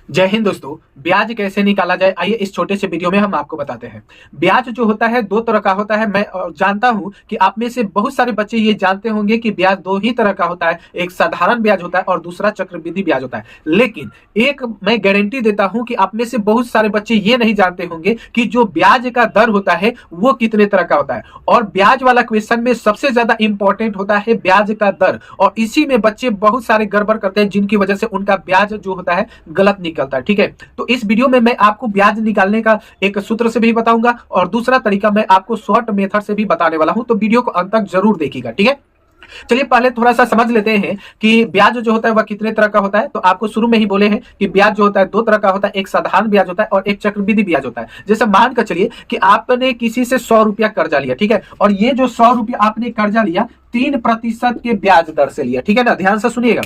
जय हिंद दोस्तों। ब्याज कैसे निकाला जाए, आइए इस छोटे से वीडियो में हम आपको बताते हैं। ब्याज जो होता है दो तरह का होता है। मैं जानता हूं कि आप में से बहुत सारे बच्चे ये जानते होंगे कि ब्याज दो ही तरह का होता है, एक साधारण ब्याज होता है और दूसरा चक्रवृद्धि ब्याज होता है। लेकिन एक मैं गारंटी देता हूं कि आप में से बहुत सारे बच्चे ये नहीं जानते होंगे कि जो ब्याज का दर होता है वो कितने तरह का होता है। और ब्याज वाला क्वेश्चन में सबसे ज्यादा इंपॉर्टेंट होता है ब्याज का दर, और इसी में बच्चे बहुत सारे गड़बड़ करते हैं जिनकी वजह से उनका ब्याज जो होता है गलत निकलता है। ठीक है, तो इस वीडियो में मैं आपको ब्याज निकालने का एक सूत्र से भी बताऊंगा और दूसरा तरीका मैं आपको शॉर्ट मेथड से भी बताने वाला हूं, तो वीडियो को अंत तक जरूर देखिएगा। ठीक है, चलिए पहले थोड़ा सा समझ लेते हैं कि ब्याज जो होता है वह कितने तरह का होता है। तो आपको शुरू में ही बोले हैं कि ब्याज जो होता है दो तरह का होता है, एक साधारण ब्याज होता है और एक चक्रवृद्धि ब्याज होता है। जैसे मान कर चलिए कि आपने किसी से 100 रुपया कर्जा लिया, ठीक है, और ये जो 100 रुपया आपने कर्जा लिया 3% के ब्याज दर से लिया। ठीक है ना, ध्यान से सुनिएगा,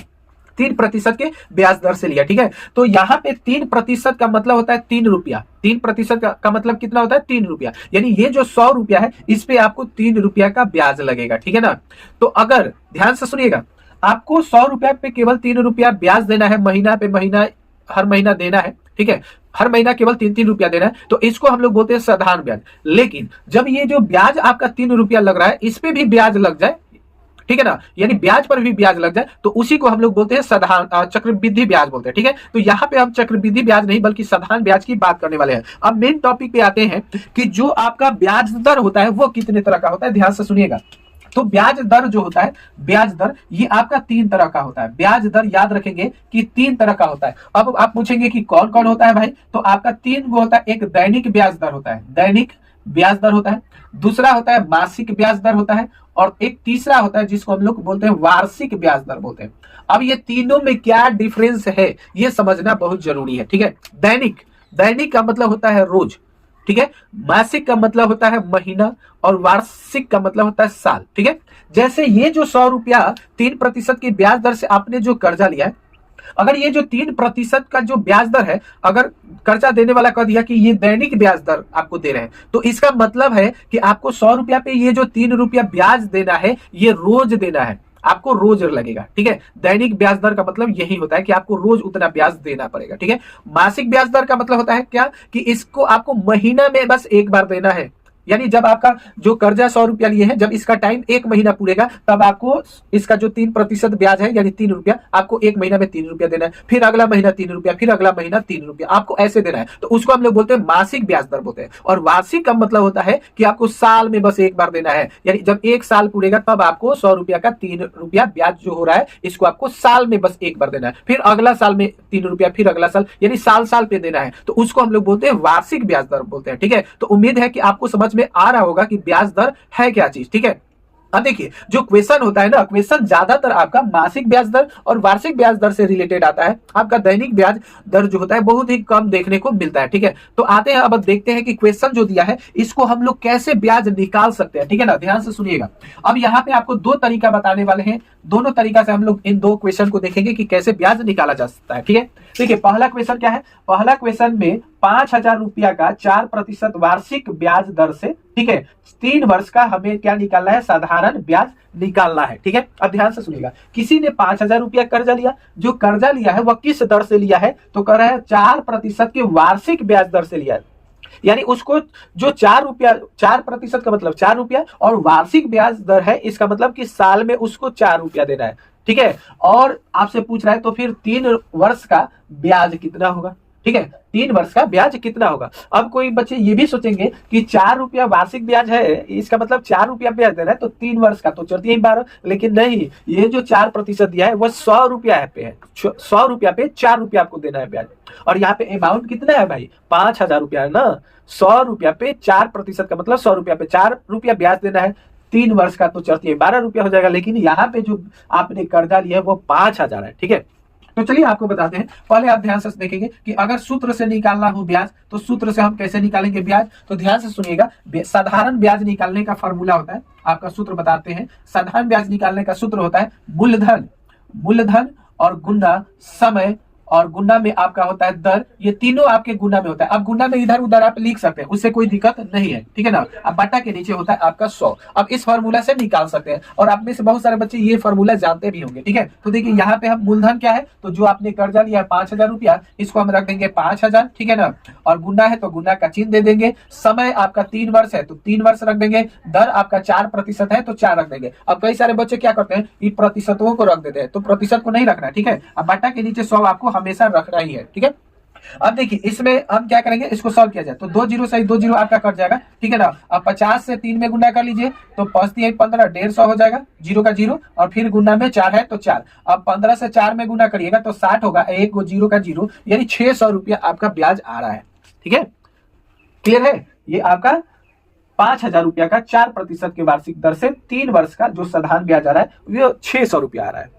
3% के ब्याज दर से लिया। ठीक है, तो यहाँ पे 3% का मतलब होता है 3 रुपया। 3% का मतलब कितना होता है? 3 रुपया। यानी ये जो 100 रुपया है इस पे आपको 3 रुपया का ब्याज लगेगा। ठीक है ना, तो अगर ध्यान से सुनिएगा, आपको 100 रुपया पे केवल 3 रुपया ब्याज देना है, महीना पे महीना, हर महीना देना है। ठीक है, हर महीना केवल 3-3 रुपया देना है, तो इसको हम लोग बोलते हैं साधारण ब्याज। लेकिन जब ये जो ब्याज आपका 3 रुपया लग रहा है इस पे भी ब्याज लग जाए, ठीक है ना, यानी ब्याज पर भी ब्याज लग जाए, तो उसी को हम लोग बोलते हैं साधारण चक्रवृद्धि ब्याज बोलते हैं। ठीक है, तो यहाँ पे हम चक्रवृद्धि ब्याज नहीं बल्कि साधारण ब्याज की बात करने वाले हैं। अब मेन टॉपिक पे आते हैं कि जो आपका ब्याज दर होता है वो कितने तरह का होता है, ध्यान से सुनिएगा। तो ब्याज दर जो होता है, ब्याज दर ये आपका 3 तरह का होता है। ब्याज दर याद रखेंगे कि 3 तरह का होता है। अब आप पूछेंगे कि कौन कौन होता है भाई, तो आपका 3 वो होता है। एक दैनिक ब्याज दर होता है, दैनिक ब्याज दर होता है, दूसरा होता है मासिक ब्याज दर होता है, और एक तीसरा होता है जिसको हम लोग बोलते हैं वार्षिक ब्याज दर बोलते हैं। अब ये तीनों में क्या डिफरेंस है ये समझना बहुत जरूरी है। ठीक है, दैनिक, दैनिक का मतलब होता है रोज, ठीक है, मासिक का मतलब होता है महीना, और वार्षिक का मतलब होता है साल। ठीक है, जैसे ये जो 100 रुपया 3% की ब्याज दर से आपने जो कर्जा लिया है, अगर ये जो 3% का जो ब्याज दर है, अगर कर्जा देने वाला कह दिया कि ये दैनिक ब्याज दर आपको दे रहे हैं, तो इसका मतलब है कि आपको 100 रुपया पे ये जो 3 रुपया ब्याज देना है ये रोज देना है, आपको रोज लगेगा। ठीक है, दैनिक ब्याज दर का मतलब यही होता है कि आपको रोज उतना ब्याज देना पड़ेगा। ठीक है, मासिक ब्याज दर का मतलब होता है क्या, कि इसको आपको महीना में बस एक बार देना है। यानी जब आपका जो कर्जा 100 रुपया लिए हैं, जब इसका टाइम 1 महीना पूरेगा तब आपको इसका जो 3% ब्याज है यानी 3 रुपया, आपको 1 महीना में 3 रुपया देना है, फिर अगला महीना 3 रुपया, फिर अगला महीना 3 रुपया, आपको ऐसे देना है। तो उसको हम लोग बोलते हैं मासिक ब्याज दर बोलते हैं। और वार्षिक का मतलब होता है कि आपको साल में बस एक बार देना है, यानी जब 1 साल पूरेगा तब आपको 100 रुपया का 3 रुपया ब्याज जो हो रहा है इसको आपको साल में बस एक बार देना है, फिर अगला साल में 3 रुपया, फिर अगला साल, यानी साल साल पे देना है। तो उसको हम लोग बोलते हैं वार्षिक ब्याज दर बोलते हैं। ठीक है, तो उम्मीद है कि आपको समझ में आ रहा होगा कि ब्याज दर है क्या चीज। ठीक है, अब देखिए जो क्वेश्चन होता है ना, क्वेश्चन ज्यादातर आपका मासिक ब्याज दर और वार्षिक ब्याज दर से रिलेटेड आता है। आपका दैनिक ब्याज दर जो होता है बहुत ही कम देखने को मिलता है। ठीक है, तो आते हैं, अब देखते हैं कि क्वेश्चन जो दिया है इसको हम लोग कैसे ब्याज निकाल सकते हैं। ठीक है ना, ध्यान से सुनिएगा। अब यहाँ पे आपको 2 तरीका बताने वाले हैं, दोनों तरीका से हम लोग इन 2 क्वेश्चन को देखेंगे कि कैसे ब्याज निकाला जा सकता है। ठीक है, देखिए पहला क्वेश्चन क्या है, पहला क्वेश्चन में 5,000 रुपया का 4% वार्षिक ब्याज दर से, ठीक है, 3 वर्ष का हमें क्या निकालना है, साधारण ब्याज निकालना है। ठीक है, अब ध्यान से सुनिएगा, किसी ने 5,000 रुपया कर्जा लिया, जो कर्जा लिया है वह किस दर से लिया है, तो कह रहा है 4% के वार्षिक ब्याज दर से लिया है। यानी उसको जो 4% का मतलब 4 रुपया, और वार्षिक ब्याज दर है इसका मतलब कि साल में उसको 4 रुपया देना है। ठीक है, और आपसे पूछ रहा है तो फिर 3 वर्ष का ब्याज कितना होगा। ठीक है, 3 वर्ष का ब्याज कितना होगा। अब कोई बच्चे ये भी सोचेंगे कि 4 रुपया वार्षिक ब्याज है, इसका मतलब 4 रुपया ब्याज देना है, तो 3 वर्ष का तो चलती है 12। लेकिन नहीं, ये जो 4% दिया है वह 100 रुपया पे है, 100 रुपया पे 4 रुपया आपको देना है ब्याज। और यहाँ पे अमाउंट कितना है भाई, 5,000 रुपया है ना। 100 रुपया पे 4% का मतलब 100 रुपया पे 4 रुपया ब्याज देना है, 3 वर्ष का तो चलती है 12 रुपया हो जाएगा। लेकिन यहाँ पे जो आपने कर्जा लिया है वो 5,000 है। ठीक है, तो चलिए आपको बताते हैं। पहले आप ध्यान से देखेंगे कि अगर सूत्र से निकालना हो ब्याज, तो सूत्र से हम कैसे निकालेंगे ब्याज, तो ध्यान से सुनिएगा। साधारण ब्याज निकालने का फॉर्मूला होता है, आपका सूत्र बताते हैं। साधारण ब्याज निकालने का सूत्र होता है मूलधन, मूलधन और गुना समय और गुना में आपका होता है दर, ये तीनों आपके गुना में होता है। अब गुना में इधर उधर आप लिख सकते हैं, उससे कोई दिक्कत नहीं है, ठीक है ना। अब बटा के नीचे होता है आपका 100। अब इस फार्मूला से निकाल सकते हैं, और आप में से बहुत सारे बच्चे ये फार्मूला जानते भी होंगे, ठीक है। तो देखिए यहाँ पे हम मूलधन क्या है, तो जो आपने कर्जा लिया है 5,000 रुपया, इसको हम रख देंगे 5,000, ठीक है ना। और गुना है तो गुना का चिन्ह दे देंगे। समय आपका 3 वर्ष है तो 3 वर्ष रख देंगे। दर आपका 4% है तो 4 रख देंगे। अब कई सारे बच्चे क्या करते हैं, इन प्रतिशतों को रख देते हैं, तो प्रतिशत को नहीं रखना है, ठीक है। अब बटा के नीचे 100 आपको हमेशा रखना ही है, ठीक है। अब देखिए इसमें हम क्या करेंगे, इसको सॉल्व किया जाए तो 2 जीरो सही 2 जीरो आपका कट जाएगा, ठीक है ना। अब 50 से 3 में गुना कर लीजिए तो 5 3 15 150 हो जाएगा, जीरो का जीरो, और फिर गुना में 4 है तो 4। अब 15 से 4 में गुना करिएगा तो 60 होगा, एक जीरो का जीरो, यानी 600 रुपया आपका ब्याज आ रहा है, ठीक है। क्लियर है। ये आपका 5,000 रुपया का 4% के वार्षिक दर से 3 वर्ष का जो साधारण ब्याज आ रहा है वो 600 रुपया आ रहा है।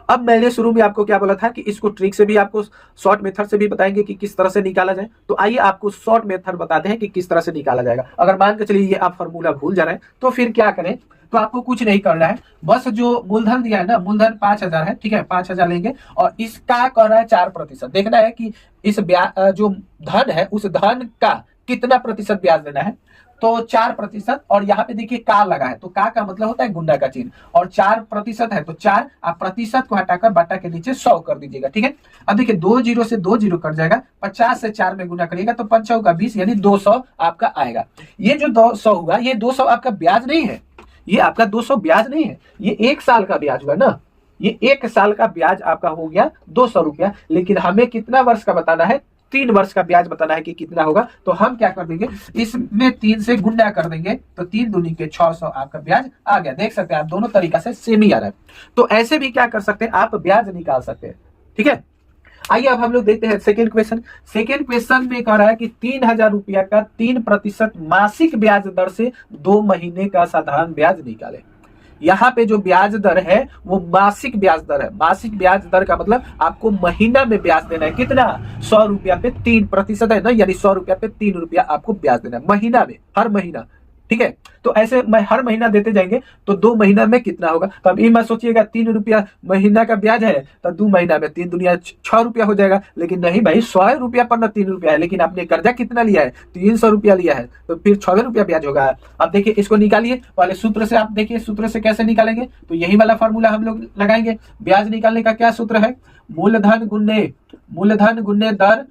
अब मैंने शुरू में आपको क्या बोला था कि इसको ट्रिक से भी आपको शॉर्ट मेथड से भी बताएंगे कि किस तरह से निकाला जाए। तो आइए आपको शॉर्ट मेथड बताते हैं कि किस तरह से निकाला जाएगा। अगर मान के चलिए ये आप फॉर्मूला भूल जा रहे हैं तो फिर क्या करें, तो आपको कुछ नहीं करना है, बस जो मूलधन दिया है ना, मूलधन 5,000 है, ठीक है, 5,000 लेंगे और इसका कर रहा है 4%। देखना है कि इस ब्याज जो धन है उस धन का कितना प्रतिशत ब्याज देना है, तो 4%। और यहाँ पे देखिए का लगा है, तो का मतलब होता है गुना का चिन्ह, और 4% है तो 4, आप प्रतिशत को हटाकर बटा के नीचे 100 कर दीजिएगा, ठीक है। अब देखिए 2 जीरो से 2 जीरो कट जाएगा, 50 से 4 में गुना करिएगा तो 5 का 20, यानी 200 आपका आएगा। ये जो 200 हुआ, ये 200 आपका ब्याज नहीं है, ये आपका 200 ब्याज नहीं है, ये 1 साल का ब्याज हुआ ना, ये 1 साल का ब्याज आपका हो गया 200 रुपया। लेकिन हमें कितना वर्ष का बताना है, 3 वर्ष का ब्याज बताना है कि कितना होगा। तो हम क्या कर देंगे, इसमें 3 से गुना कर देंगे तो 3 दूनी के 600 आपका ब्याज आ गया। देख सकते हैं आप दोनों तरीका से सेम ही आ रहा है। तो ऐसे भी क्या कर सकते हैं, आप ब्याज निकाल सकते हैं, ठीक है। आइए अब हम लोग देखते हैं सेकेंड क्वेश्चन। सेकेंड क्वेश्चन में कह रहा है कि 3,000 रुपया का 3% मासिक ब्याज दर से 2 महीने का साधारण ब्याज निकाले। यहाँ पे जो ब्याज दर है वो मासिक ब्याज दर है। मासिक ब्याज दर का मतलब आपको महीना में ब्याज देना है, कितना, 100 रुपया पे 3% है ना, यानी 100 रुपया पे 3 रुपया आपको ब्याज देना है महीना में, हर महीना, ठीक है। तो ऐसे मैं हर महीना देते जाएंगे तो 2 महीना में कितना होगा। तो अब ये मत सोचिएगा 3 रुपया महीना का ब्याज है तो 2 महीना में 3 दुनिया 6 रुपया हो जाएगा। लेकिन नहीं भाई, 100 रुपया पर ना 3 रुपया है, लेकिन आपने कर्जा कितना लिया है, 300 रुपया लिया है, तो फिर 6 रुपया ब्याज होगा। अब देखिए इसको निकालिए, पहले सूत्र से आप देखिए सूत्र से कैसे निकालेंगे, तो यही वाला फॉर्मूला हम लोग लगाएंगे। ब्याज निकालने का क्या सूत्र है, मूलधन गुने दर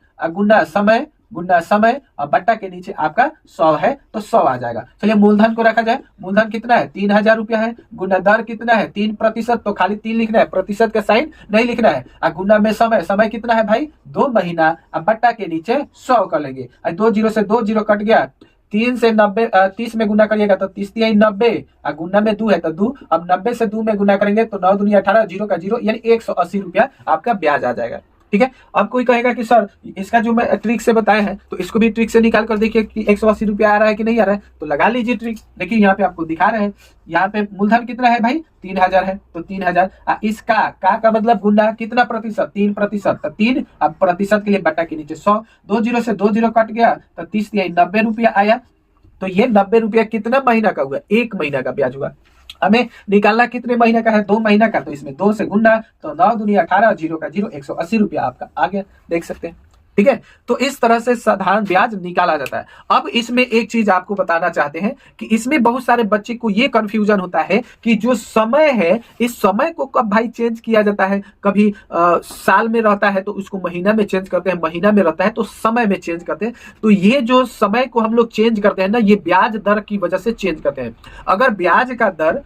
गुना समय और बट्टा के नीचे आपका 100 है तो 100 आ जाएगा। चलिए मूलधन को रखा जाए, मूलधन कितना है, 3,000 रुपया है, गुना दर कितना है 3%, तो खाली 3 लिखना है, प्रतिशत का साइन नहीं लिखना है। और गुना में समय कितना है भाई 2 महीना, अब बट्टा के नीचे 100 कर लेंगे। 2 जीरो से 2 जीरो कट गया, 3 से 90 30 में गुना करिएगा तो 30 3 90, और गुना में 2 है तो 2, अब 90 से 2 में गुना करेंगे तो 9 दूनी 18, जीरो का जीरो, यानी 180 रुपया आपका ब्याज आ जाएगा, ठीक है। अब कोई कहेगा कि सर इसका जो मैं ट्रिक से बताया है तो इसको भी ट्रिक से निकाल कर देखिए कि 180 रुपया आ रहा है कि नहीं आ रहा है, तो लगा लीजिए ट्रिक। देखिए यहाँ पे आपको दिखा रहे हैं, यहाँ पे मूलधन कितना है भाई 3,000 है तो 3,000, इसका का मतलब गुना कितना प्रतिशत 3%, तो 3, अब प्रतिशत के लिए बटा के नीचे 100, 2 जीरो से 2 जीरो कट गया तो 30 90 रुपया आया। तो ये 90 रुपया कितना महीना का हुआ, 1 महीना का ब्याज हुआ। हमें निकालना कितने महीने का है, 2 महीना का, तो इसमें 2 से गुना तो 9 दूनी 18, जीरो का जीरो, 180 रुपया आपका आ गया, देख सकते हैं, ठीक है। तो इस तरह से साधारण ब्याज निकाला जाता है। अब इसमें एक चीज आपको बताना चाहते हैं कि इसमें बहुत सारे बच्चे को ये कंफ्यूजन होता है कि जो समय है इस समय को कब भाई चेंज किया जाता है, कभी साल में रहता है तो उसको महीना में चेंज करते हैं, महीना में रहता है तो समय में चेंज करते हैं। तो ये जो समय को हम लोग चेंज करते हैं ना, ये ब्याज दर की वजह से चेंज करते हैं। अगर ब्याज का दर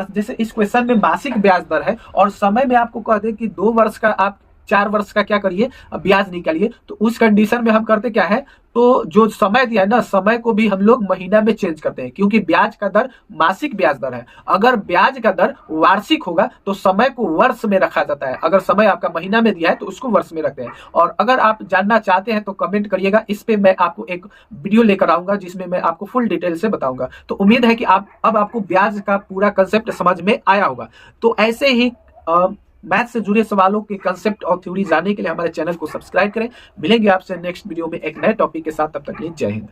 जैसे इस क्वेश्चन में मासिक ब्याज दर है और समय में आपको कह दे कि 2 वर्ष का आप 4 वर्ष का क्या करिए ब्याज निकालिए, तो उस कंडीशन में हम करते क्या है, तो जो समय दिया है ना, समय को भी हम लोग महीना में चेंज करते हैं, क्योंकि ब्याज का दर मासिक ब्याज दर है। अगर ब्याज का दर वार्षिक होगा तो समय को वर्ष में रखा जाता है, अगर समय आपका महीना में दिया है तो उसको वर्ष में रखते हैं। और अगर आप जानना चाहते हैं तो कमेंट करिएगा, इस पे मैं आपको एक वीडियो लेकर आऊंगा जिसमें मैं आपको फुल डिटेल से बताऊंगा। तो उम्मीद है कि अब आपको ब्याज का पूरा कंसेप्ट समझ में आया होगा। तो ऐसे ही मैथ से जुड़े सवालों के कंसेप्ट और थ्योरी जानने के लिए हमारे चैनल को सब्सक्राइब करें। मिलेंगे आपसे नेक्स्ट वीडियो में एक नए टॉपिक के साथ, तब तक के लिए जय हिंद।